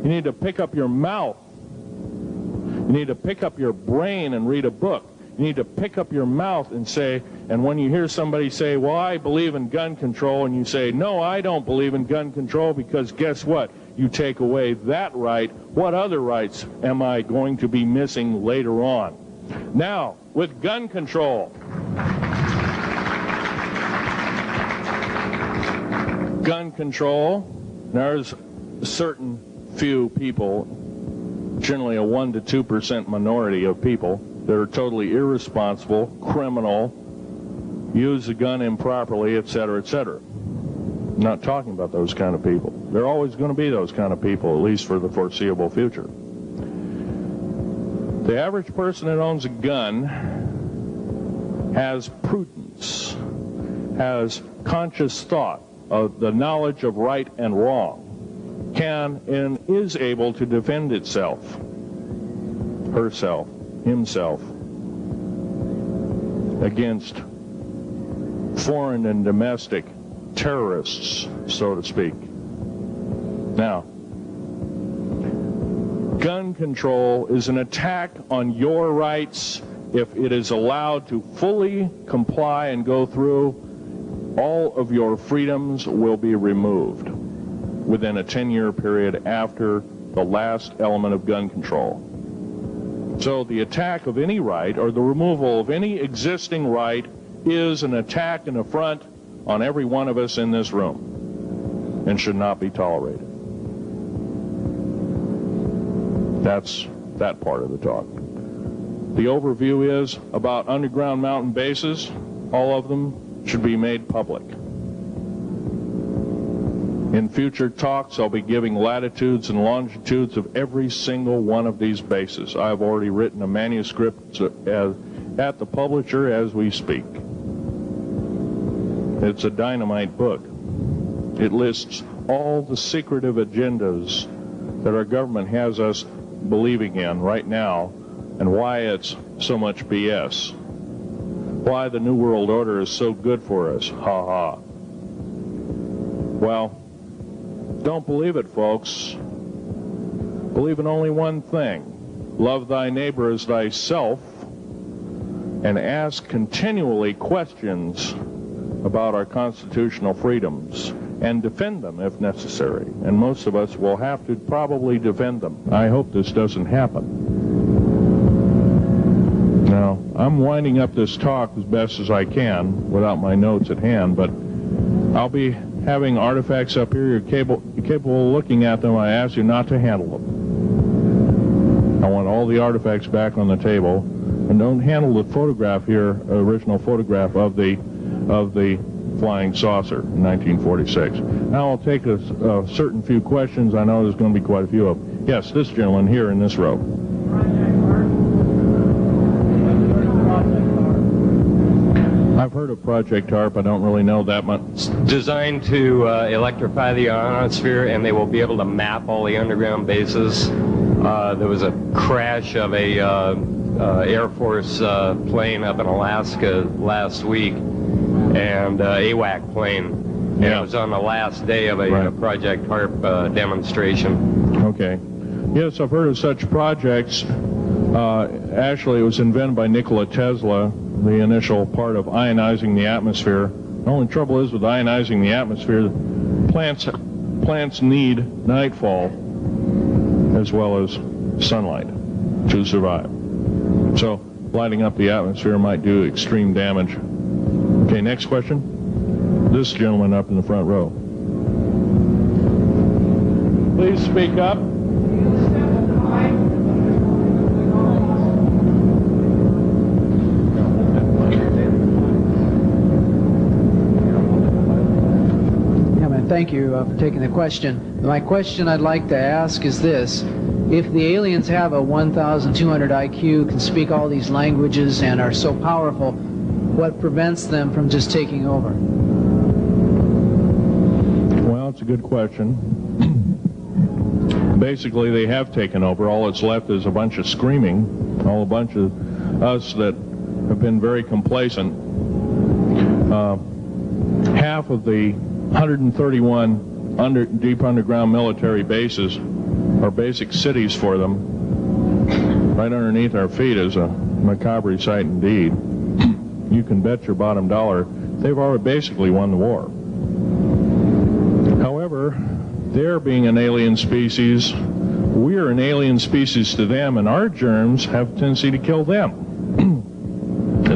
You need to pick up your mouth. You need to pick up your brain and read a book. You need to pick up your mouth and say, and when you hear somebody say, well, I believe in gun control, and you say, no, I don't believe in gun control, because guess what? You take away that right. What other rights am I going to be missing later on? Now, with gun control, there's a certain few people, generally a 1 to 2% minority of people, that are totally irresponsible, criminal, use the gun improperly, etc., etc. I'm not talking about those kind of people. There are always going to be those kind of people, at least for the foreseeable future. The average person that owns a gun has prudence, has conscious thought of the knowledge of right and wrong, can and is able to defend itself, herself, himself, against foreign and domestic terrorists, so to speak. Now, gun control is an attack on your rights. If it is allowed to fully comply and go through, all of your freedoms will be removed within a 10-year period after the last element of gun control. So the attack of any right, or the removal of any existing right, is an attack and affront on every one of us in this room and should not be tolerated. That's that part of the talk. The overview is about underground mountain bases. All of them should be made public. In future talks, I'll be giving latitudes and longitudes of every single one of these bases. I've already written a manuscript at the publisher as we speak. It's a dynamite book. It lists all the secretive agendas that our government has us believing in right now and why it's so much BS. Why the New World Order is so good for us. Ha ha. Well, don't believe it, folks. Believe in only one thing. Love thy neighbor as thyself, and ask continually questions about our constitutional freedoms, and defend them if necessary. And most of us will have to probably defend them. I hope this doesn't happen. Now, I'm winding up this talk as best as I can without my notes at hand, but I'll be having artifacts up here. You're capable of looking at them. I ask you not to handle them. I want all the artifacts back on the table, and don't handle the photograph here, original photograph of the flying saucer in 1946. Now I'll take a certain few questions. I know there's going to be quite a few of them. Yes, this gentleman here in this row. I've heard of Project HARP. I don't really know that much. It's designed to electrify the ionosphere, and they will be able to map all the underground bases. There was a crash of a Air Force plane up in Alaska last week, and AWAC plane. And it was on the last day of a Project HARP demonstration. Okay. Yes, I've heard of such projects. Actually, it was invented by Nikola Tesla, the initial part of ionizing the atmosphere. The only trouble is with ionizing the atmosphere, plants need nightfall as well as sunlight to survive. So lighting up the atmosphere might do extreme damage. Okay, next question. This gentleman up in the front row. Please speak up. Thank you for taking the question. My question I'd like to ask is this. If the aliens have a 1,200 IQ, can speak all these languages, and are so powerful, what prevents them from just taking over? Well, it's a good question. Basically, they have taken over. All that's left is a bunch of screaming, a bunch of us that have been very complacent. Half of the 131 deep underground military bases are basic cities for them. Right underneath our feet is a macabre sight indeed. You can bet your bottom dollar they've already basically won the war. However, they're being an alien species, we're an alien species to them, and our germs have a tendency to kill them.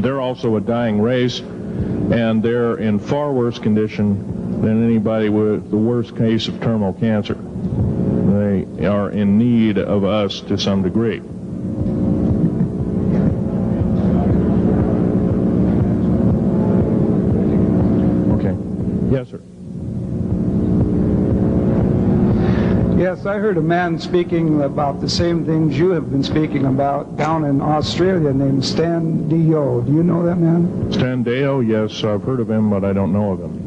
They're also a dying race, and they're in far worse condition than anybody with the worst case of terminal cancer. They are in need of us to some degree. Okay. Yes, sir. Yes, I heard a man speaking about the same things you have been speaking about down in Australia named Stan Deyo. Do you know that man? Stan Deyo, yes, I've heard of him, but I don't know of him.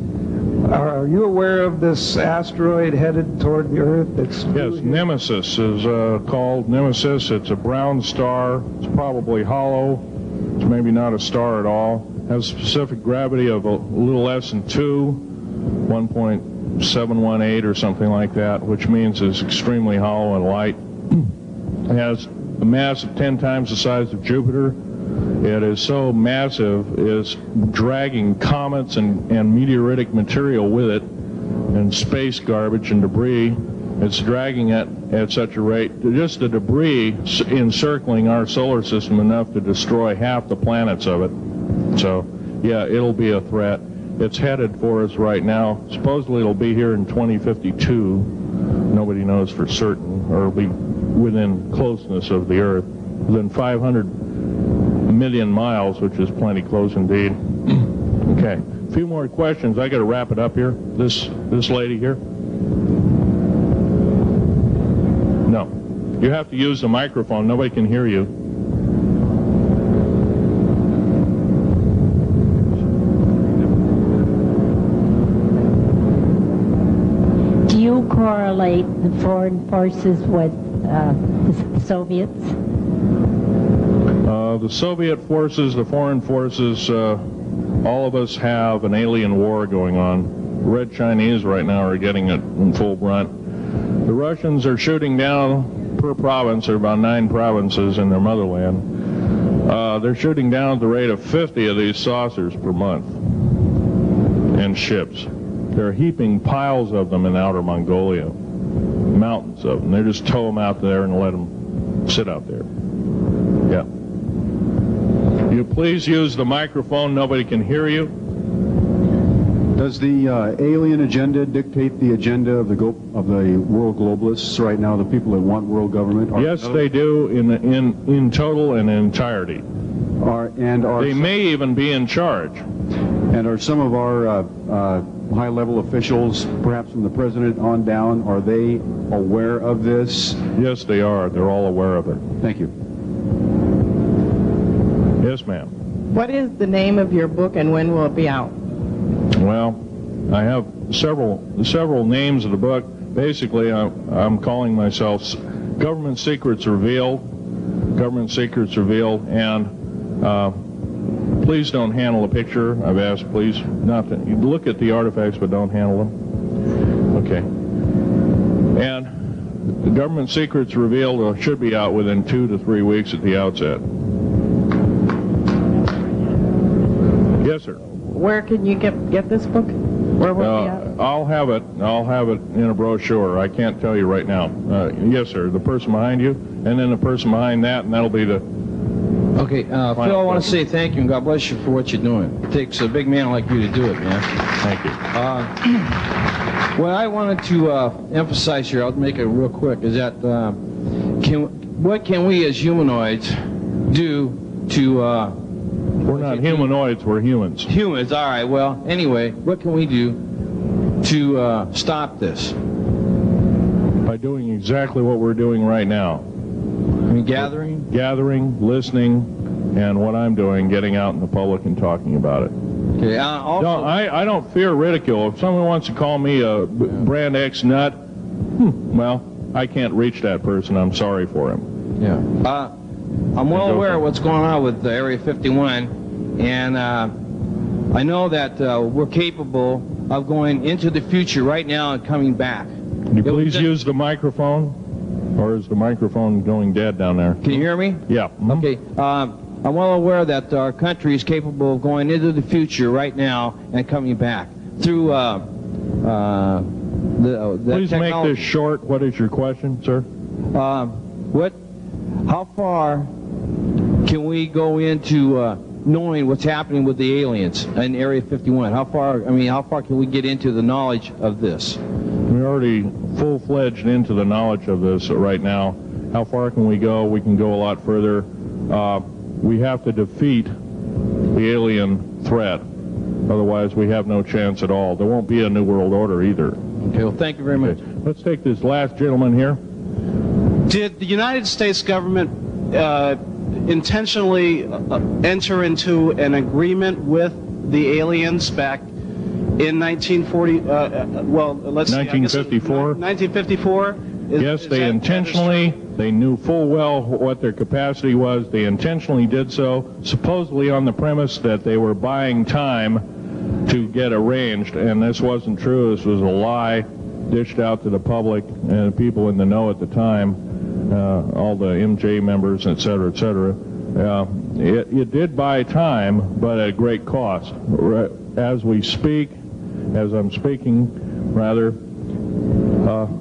Are you aware of this asteroid headed toward the Earth? Yes, Nemesis is called Nemesis. It's a brown star. It's probably hollow. It's maybe not a star at all. Has a specific gravity of a little less than 1.718 or something like that, which means it's extremely hollow and light. It has a mass of 10 times the size of Jupiter. It is so massive, it's dragging comets and meteoritic material with it, and space garbage and debris. It's dragging it at such a rate, just the debris encircling our solar system enough to destroy half the planets of it. So, yeah, it'll be a threat. It's headed for us right now. Supposedly it'll be here in 2052. Nobody knows for certain, or it'll be within closeness of the Earth. Within 500 million miles, which is plenty close indeed. Okay, a few more questions. I got to wrap it up here. This lady here. No, you have to use the microphone. Nobody can hear you. Do you correlate the foreign forces with the Soviets? The Soviet forces, the foreign forces, all of us have an alien war going on. The Red Chinese right now are getting it in full brunt. The Russians are shooting down per province. There are about 9 provinces in their motherland. They're shooting down at the rate of 50 of these saucers per month and ships. They're heaping piles of them in outer Mongolia, mountains of them. They just tow them out there and let them sit out there. Yeah. You please use the microphone. Nobody can hear you. Does the alien agenda dictate the agenda of the world globalists right now? The people that want world government? Yes, they do in total and in entirety. They may even be in charge. And are some of our high-level officials, perhaps from the president on down, are they aware of this? Yes, they are. They're all aware of it. Thank you. Yes, ma'am. What is the name of your book and when will it be out? Well, I have several names of the book. Basically, I'm calling myself Government Secrets Revealed, and please don't handle a picture. I've asked, please, not to look at the artifacts, but don't handle them. Okay. And the Government Secrets Revealed should be out within 2 to 3 weeks at the outset. Yes, sir. Where can you get this book? Where will it be out? I'll have it in a brochure. I can't tell you right now. Yes, sir. The person behind you, and then the person behind that, and that'll be the... Okay, Phil, I want to say thank you and God bless you for what you're doing. It takes a big man like you to do it, man. Thank you. What I wanted to emphasize here, I'll make it real quick, is that what can we as humanoids do to... we're not humanoids, we're humans. Humans, all right. Well, anyway, what can we do to stop this? By doing exactly what we're doing right now. I mean, gathering, listening, and what I'm doing, getting out in the public and talking about it. Okay. Also, I don't fear ridicule. If someone wants to call me a brand X nut, well, I can't reach that person. I'm sorry for him. Yeah. I'm well aware of what's going on with Area 51, and I know that we're capable of going into the future right now and coming back. Can you please use the microphone? Or is the microphone going dead down there? Can you hear me? Yeah. Okay. I'm well aware that our country is capable of going into the future right now and coming back through Please make this short. What is your question, sir? How far can we go into knowing what's happening with the aliens in Area 51? How far can we get into the knowledge of this? We're already full-fledged into the knowledge of this right now. How far can we go? We can go a lot further. We have to defeat the alien threat. Otherwise, we have no chance at all. There won't be a New World Order either. Okay, well, thank you very much. Let's take this last gentleman here. Did the United States government intentionally enter into an agreement with the aliens back in 1954? 1954? Yes, they intentionally, they knew full well what their capacity was. They intentionally did so, supposedly on the premise that they were buying time to get arranged, and this wasn't true. This was a lie dished out to the public and people in the know at the time, all the MJ members, et cetera, et cetera. It did buy time, but at great cost. As we speak, as I'm speaking, rather,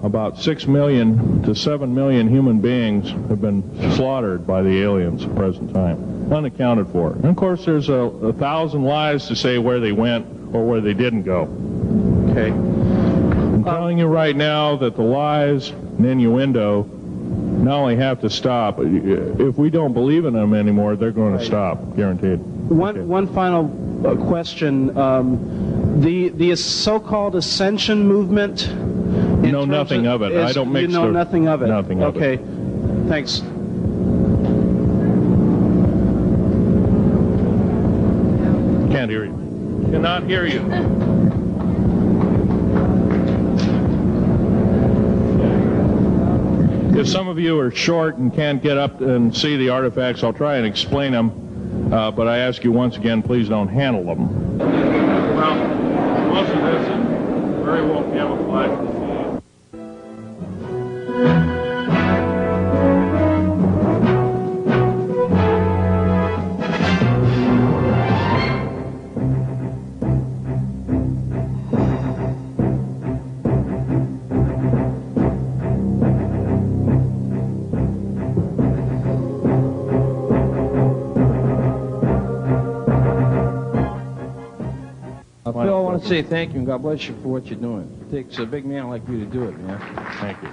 about 6 million to 7 million human beings have been slaughtered by the aliens at the present time, unaccounted for. And of course, there's 1,000 lies to say where they went or where they didn't go. Okay. I'm telling you right now that the lies and innuendo not only have to stop, if we don't believe in them anymore, they're going to stop, guaranteed. One final question. The so-called ascension movement. Know nothing of it. I don't mix. You know nothing of it. Nothing of it. Okay. Thanks. Can't hear you. Cannot hear you. If some of you are short and can't get up and see the artifacts, I'll try and explain them. But I ask you once again, please don't handle them. Well, most of this is very well camouflaged. Phil, I want to say thank you and God bless you for what you're doing. It takes a big man like you to do it, man. Thank you.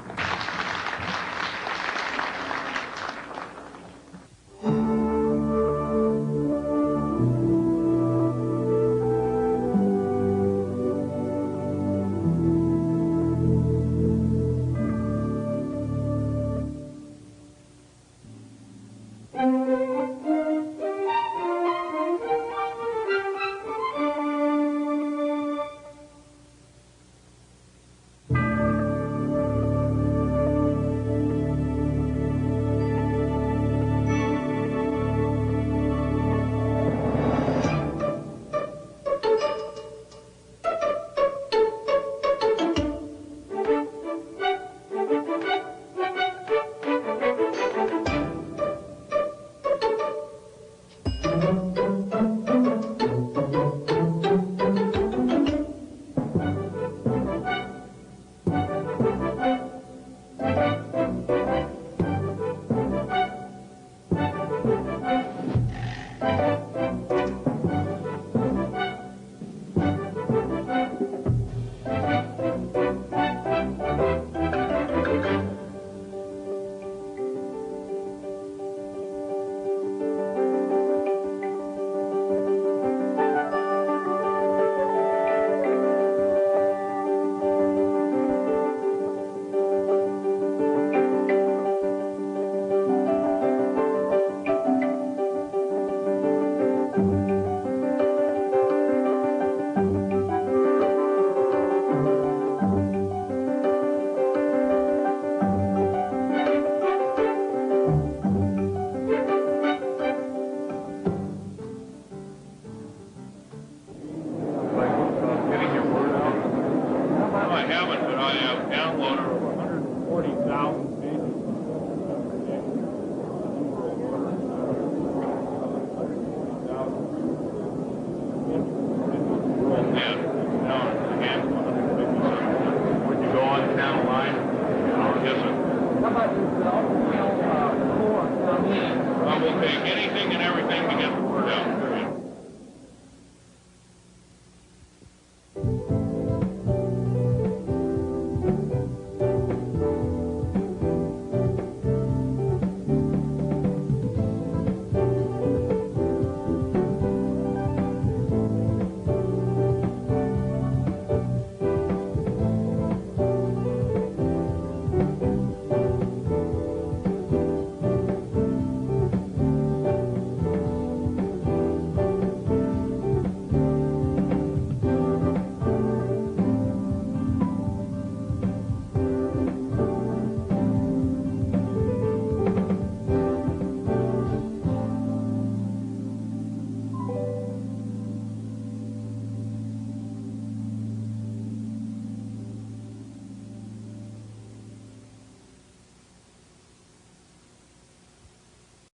We'll take anything and everything to get the word out.